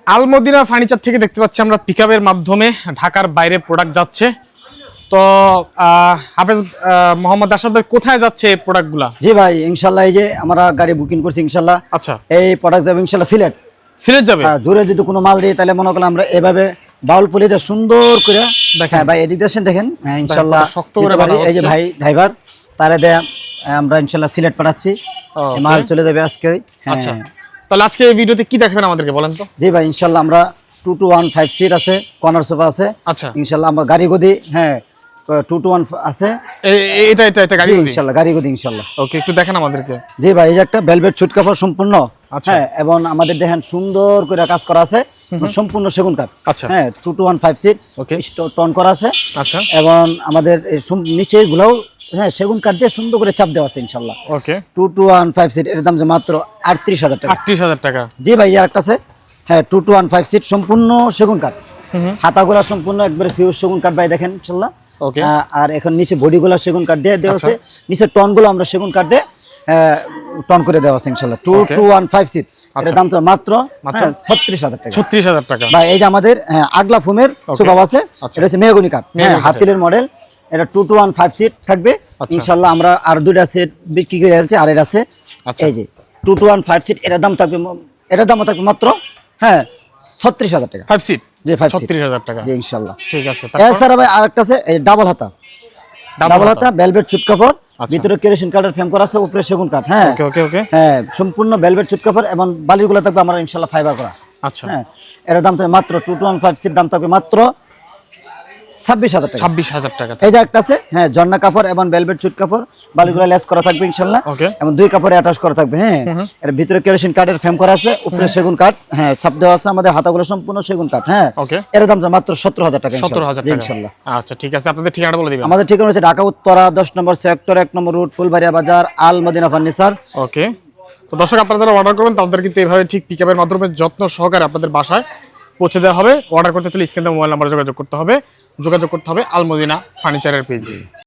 Al Madina furniture থেকে দেখতে পাচ্ছি আমরা পিকআপের মাধ্যমে ঢাকার বাইরে প্রোডাক্ট যাচ্ছে। তো হাফেজ মোহাম্মদ আসাদ ভাই, কোথায় যাচ্ছে এই প্রোডাক্টগুলা? জি ভাই, ইনশাল্লাহ এই যে আমরা গাড়ি বুকিং করছি ইনশাল্লাহ। আচ্ছা, এই প্রোডাক্ট যাবে ইনশাল্লাহ সিলেট যাবে। দূরে যদি কোনো মাল দিই তাহলে মনে করলাম আমরা এভাবে বাউল পুলিতে সুন্দর করে হ্যাঁ ভাই এদিকে আসেন দেখেন। হ্যাঁ ইনশাল্লাহ শক্ত করে এই যে ভাই ড্রাইভার তারে দেয়া আমরা ইনশাল্লাহ সিলেট পাঠাচ্ছি। মাল চলে যাবে আজকে। আচ্ছা, তাহলে আজকে এই ভিডিওতে কি দেখাবেন আমাদেরকে বলেন তো? জি ভাই, ইনশাল্লাহ আমরা 2-1-5 সিট আছে, কর্নার সোফা আছে। আচ্ছা, ইনশাল্লাহ আমরা গাড়ি গদি 2-1 আছে। এটা গাড়ি গদি ইনশাল্লাহ, গাড়ি গদি ইনশাল্লাহ। ওকে, একটু দেখেন আমাদেরকে। জি ভাই, এই যে একটা ভেলভেট ছুট কাপড় সম্পূর্ণ। আচ্ছা, হ্যাঁ, এবং আমাদের দেখেন সুন্দর করে কাজ করা আছে, সম্পূর্ণ সেগুন কাঠ। আচ্ছা, হ্যাঁ 2-1-5 সিট ওকে, টন করা আছে। আচ্ছা, এবং আমাদের নিচের গুলোও হ্যাঁ সেগুন কাঠ দিয়ে সুন্দর করে চাপ দেওয়া আছে ইনশাল্লাহ। ওকে, 2-1-5 সিট এর দাম যে মাত্র 38,000 টাকা। 38,000 টাকা। জি ভাই, আর একটা আছে হ্যাঁ 2-1-5 সিট সম্পূর্ণ সেগুন কাঠ। হাতাগুলা সম্পূর্ণ একবারে ফিউজ সেগুন কাঠ ভাই দেখেন ইনশাল্লাহ। ওকে, আর এখন নিচে বডিগুলা সেগুন কাঠ দিয়ে দেওয়া আছে, নিচে টনগুলো আমরা সেগুন কাঠ দিয়ে টন করে দেওয়া আছে ইনশাল্লাহ। 2-1-5 সিট এর দাম তো মাত্র 36,000 টাকা। 36,000 টাকা। ভাই এই যে আমাদের আগলা ফোমের সোফা আছে, এটা হচ্ছে মেহগনি কাঠ, হ্যাঁ হাতিলের মডেল। এটা 2-1-5 সিট থাকবে ইনশাল্লাহ। আমরা আর দুইটা সেট বিক্রি করে আছে, আর এর আছে এই যে 2-1-5 সিট। এটার দাম থাকবে মাত্র হ্যাঁ 36,000 টাকা। 5 সিট জি 5 সিট 36,000 টাকা। জি ইনশাল্লাহ। ঠিক আছে। এছাড়া ভাই আরেকটা আছে এই ডাবল হাতা ভেলভেট ছুট কাপড়, ভিতরে কেরোসিন কাঠের ফ্রেম করা আছে, উপরে সেগুন কাঠ। হ্যাঁ ওকে ওকে ওকে, হ্যাঁ সম্পূর্ণ ভেলভেট ছুট কাপড় এবং বালিগুলো থাকবে আমরা ইনশাল্লাহ ফাইবার করা। আচ্ছা, হ্যাঁ এর দাম থাকবে মাত্র 2-1-5 সিট দাম থাকবে মাত্র 26,000 টাকা। 26,000 টাকা। এই যে একটা আছে হ্যাঁ ঝর্ণা কাপড় এবং ভেলভেট ছুট কাপড়, বালিগুলো লেস করা থাকবে ইনশাল্লাহ। ওকে, এবং দুই কাপড়ে অ্যাটাচ করা থাকবে। হ্যাঁ এর ভিতরে কেরোসিন কাঠের ফ্রেম করা আছে, উপরে সেগুন কাঠ। হ্যাঁ ছাপ দেওয়া আছে, আমাদের হাতাগুলো সম্পূর্ণ সেগুন কাঠ। হ্যাঁ ওকে, এর দাম মাত্র 17,000 টাকা। 17,000 টাকা ইনশাল্লাহ। আচ্ছা ঠিক আছে, আপনাদের ঠিকানাটা বলে দিবেন। আমাদের ঠিকানা হচ্ছে ঢাকা উত্তরা 10 নম্বর সেক্টর 1 নম্বর রুট ফুলবাড়িয়া বাজার, আল মদিনা ফার্নিচার। ওকে, তো দর্শক আপনারা যারা অর্ডার করবেন তাদের কিন্তু এইভাবে ঠিক পিকআপের মাধ্যমে যত্ন সহকারে আপনাদের বাসায় পৌঁছে দেওয়া হবে। অর্ডার করতে হলে স্ক্রিনে মোবাইল নাম্বারে যোগাযোগ করতে হবে আল মদিনা ফার্নিচারের পেজে।